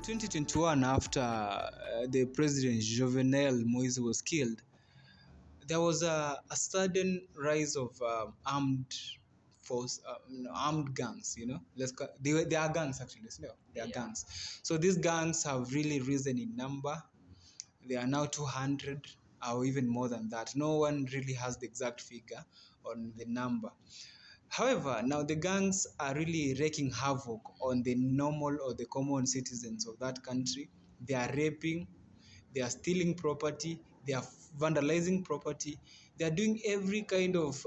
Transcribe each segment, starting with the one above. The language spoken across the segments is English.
2021, after the president Jovenel Moise was killed, there was a sudden rise of armed gangs. They are gangs actually. They are gangs. So these gangs have really risen in number. They are now 200 or even more than that. No one really has the exact figure on the number. However, now the gangs are really wreaking havoc on the normal or the common citizens of that country. They are raping, they are stealing property, they are vandalizing property, they are doing every kind of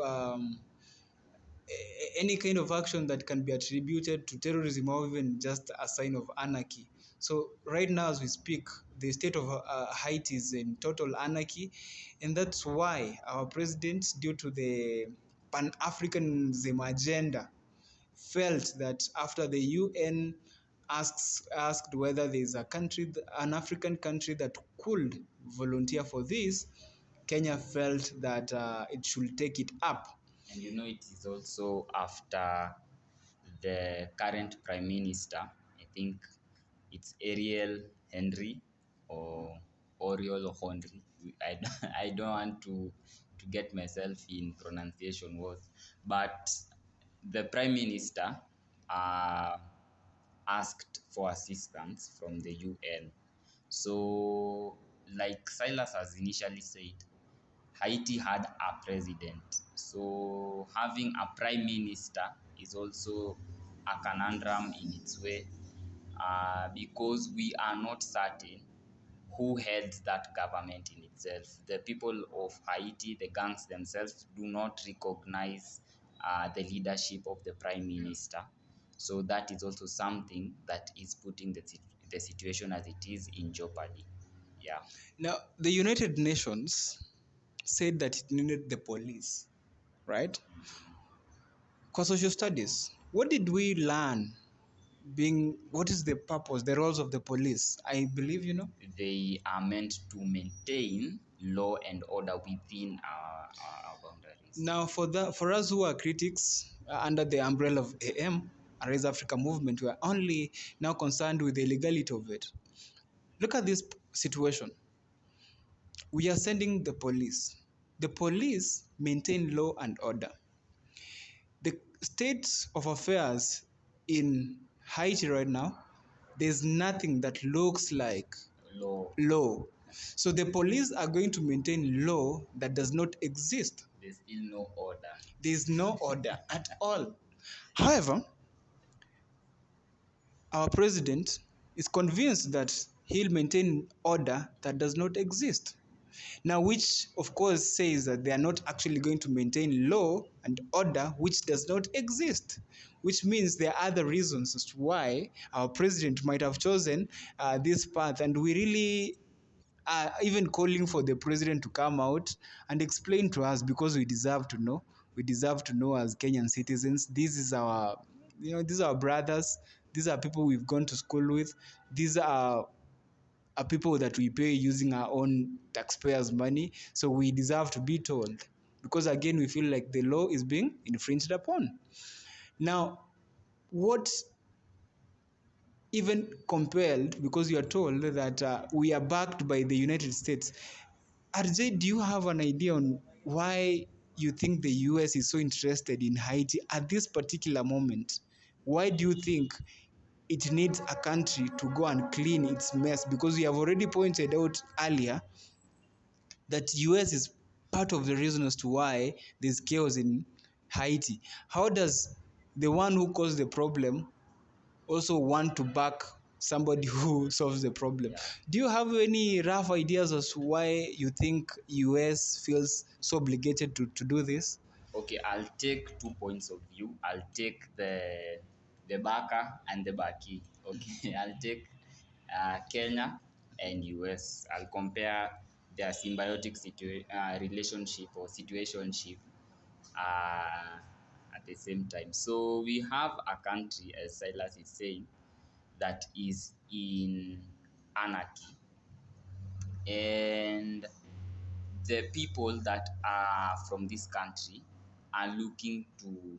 any kind of action that can be attributed to terrorism or even just a sign of anarchy. So right now as we speak, the state of Haiti is in total anarchy, and that's why our president, due to the Pan-Africanism agenda, felt that after the UN asked whether there is an African country that could volunteer for this, Kenya felt that it should take it up. And it is also after the current Prime Minister, I think it's Ariel Henry or Oriol Henry. I don't want to get myself in pronunciation words, but the Prime Minister uh, asked for assistance from the UN. So, like Silas has initially said, Haiti had a president. So having a prime minister is also a conundrum in its way, because we are not certain who heads that government in itself. The people of Haiti, the gangs themselves, do not recognize the leadership of the prime minister. So that is also something that is putting the situation as it is in jeopardy. Yeah. Now, the United Nations said that it needed the police, right? For social studies, what did we learn? What is the purpose, the roles of the police? I believe They are meant to maintain law and order within our boundaries. Now, for us who are critics under the umbrella of AM, Raise Africa movement, we are only now concerned with the legality of it. Look at this situation. We are sending the police. The police maintain law and order. The state of affairs in Haiti right now, there's nothing that looks like law. So the police are going to maintain law that does not exist. There's still no order. There's no order at all. However, our president is convinced that he'll maintain order that does not exist. Now, which of course says that they are not actually going to maintain law and order which does not exist, which means there are other reasons as to why our president might have chosen this path. And we really are even calling for the president to come out and explain to us, because we deserve to know. We deserve to know as Kenyan citizens. These are our brothers. These are people we've gone to school with. These are people that we pay using our own taxpayers' money. So we deserve to be told, because again, we feel like the law is being infringed upon. Now, what even compelled, because you are told that we are backed by the United States. RJ, do you have an idea on why you think the US is so interested in Haiti at this particular moment? Why do you think it needs a country to go and clean its mess? Because we have already pointed out earlier that US is part of the reason as to why there's chaos in Haiti. How does the one who caused the problem also want to back somebody who solves the problem? Yeah. Do you have any rough ideas as to why you think US feels so obligated to do this? Okay, I'll take 2 points of view. I'll take the backer and the backy. Okay, I'll take Kenya and US. I'll compare their symbiotic relationship or situationship at the same time. So we have a country, as Silas is saying, that is in anarchy, and the people that are from this country are looking to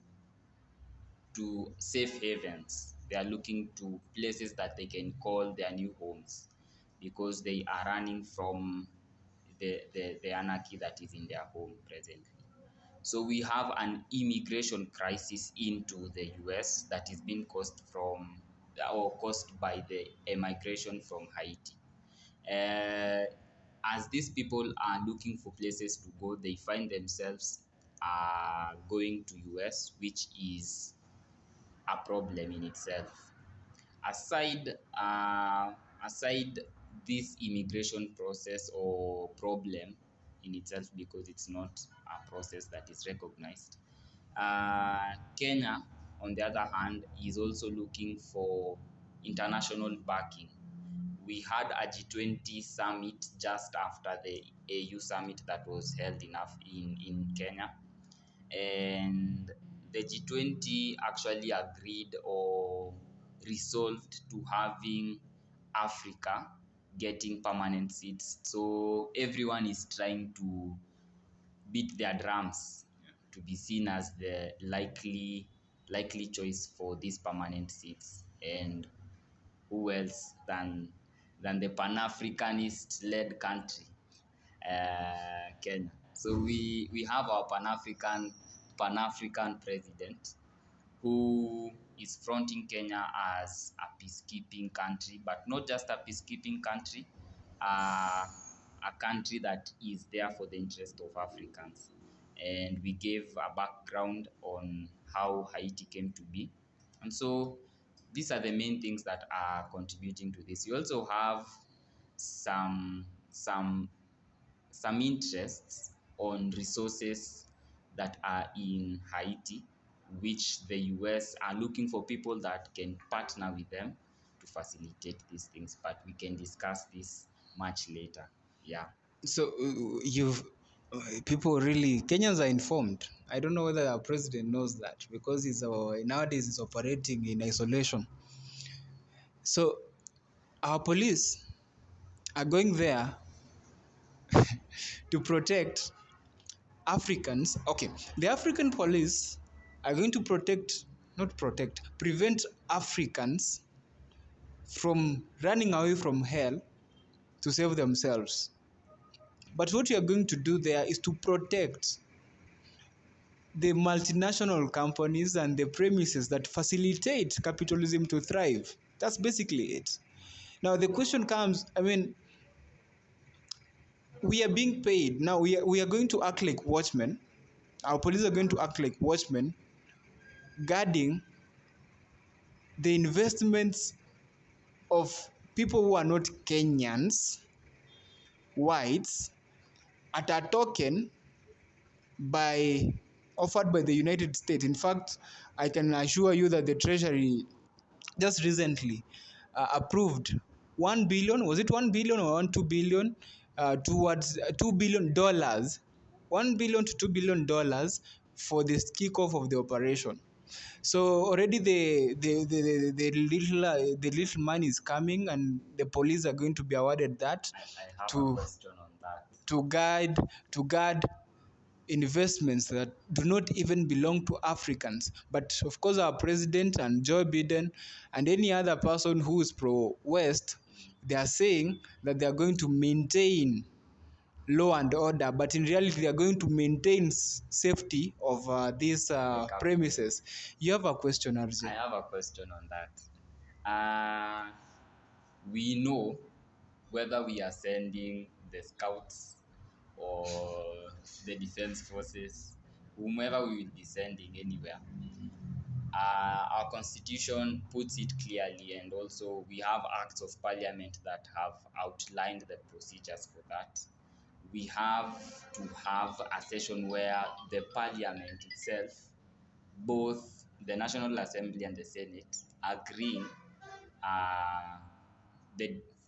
safe havens They are looking to places that they can call their new homes because they are running from the anarchy that is in their home presently. So we have an immigration crisis into the US that is being caused by the immigration from Haiti. Uh, as these people are looking for places to go, they find themselves going to US, which is a problem in itself. Aside aside this immigration process or problem in itself, because it's not a process that is recognized, Kenya, on the other hand, is also looking for international backing. We had a G20 summit just after the AU summit that was held in Kenya, and the G20 actually agreed or resolved to having Africa getting permanent seats. So everyone is trying to beat their drums to be seen as the likely choice for these permanent seats. And who else than the Pan-Africanist led country, Kenya. So we have our Pan-African president who is fronting Kenya as a peacekeeping country, but not just a peacekeeping country, a country that is there for the interest of Africans. And we gave a background on how Haiti came to be. And so these are the main things that are contributing to this. You also have some interests on resources that are in Haiti, which the US are looking for people that can partner with them to facilitate these things. But we can discuss this much later. Yeah. So you've people really Kenyans are informed. I don't know whether our president knows that because nowadays he's operating in isolation. So our police are going there to protect Africans. Okay, the African police are going to prevent Africans from running away from hell to save themselves. But what you are going to do there is to protect the multinational companies and the premises that facilitate capitalism to thrive. That's basically it. Now the question comes, I mean, we are being paid. Now we are going to act like watchmen. Our police are going to act like watchmen, guarding the investments of people who are not Kenyans, whites, at a token by offered by the United States. In fact, I can assure you that the Treasury just recently approved 1 billion, was it 1 billion or 2 billion, towards $2 billion, 1 billion to $2 billion for the kickoff of the operation. So already the little money is coming, and the police are going to be awarded that I have to a question on that. to guard investments that do not even belong to Africans. But of course, our president and Joe Biden and any other person who is pro-West, they are saying that they are going to maintain law and order, but in reality, they are going to maintain safety of these premises. You have a question, RJ? I have a question on that. Uh, we know whether we are sending the scouts or the defense forces, whomever we will be sending anywhere. Our constitution puts it clearly, and also we have acts of parliament that have outlined the procedures for that. We have to have a session where the parliament itself, both the National Assembly and the Senate, uh,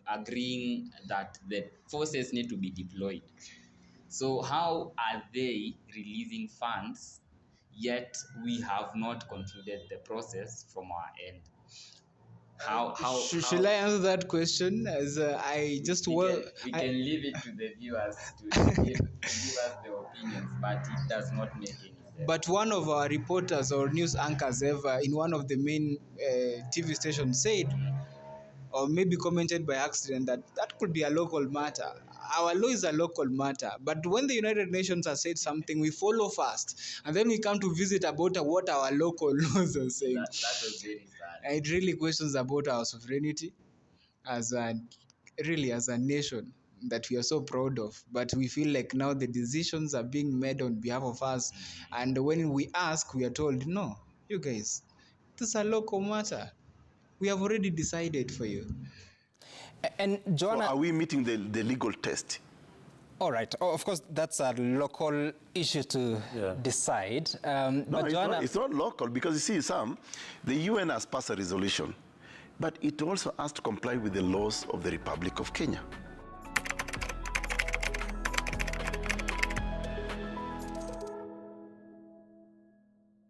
agreeing that the forces need to be deployed. So how are they releasing funds, yet we have not concluded the process from our end? Shall I answer that question? As I just we can leave it to the viewers to give us their opinions, but it does not make any sense. But one of our reporters or news anchors ever in one of the main TV station said, or maybe commented by accident, that that could be a local matter. Our law is a local matter, but when the United Nations has said something, we follow fast, and then we come to visit about what our local laws are saying. That was very sad. It really questions about our sovereignty as a as a nation that we are so proud of, but we feel like now the decisions are being made on behalf of us, and when we ask, we are told, no, you guys, this is a local matter. We have already decided for you. And Joanna, So are we meeting the legal test? all right. Oh, of course, that's a local issue to decide. No, But Joanna, it's not local, because you see, the UN has passed a resolution, but it also has to comply with the laws of the Republic of Kenya.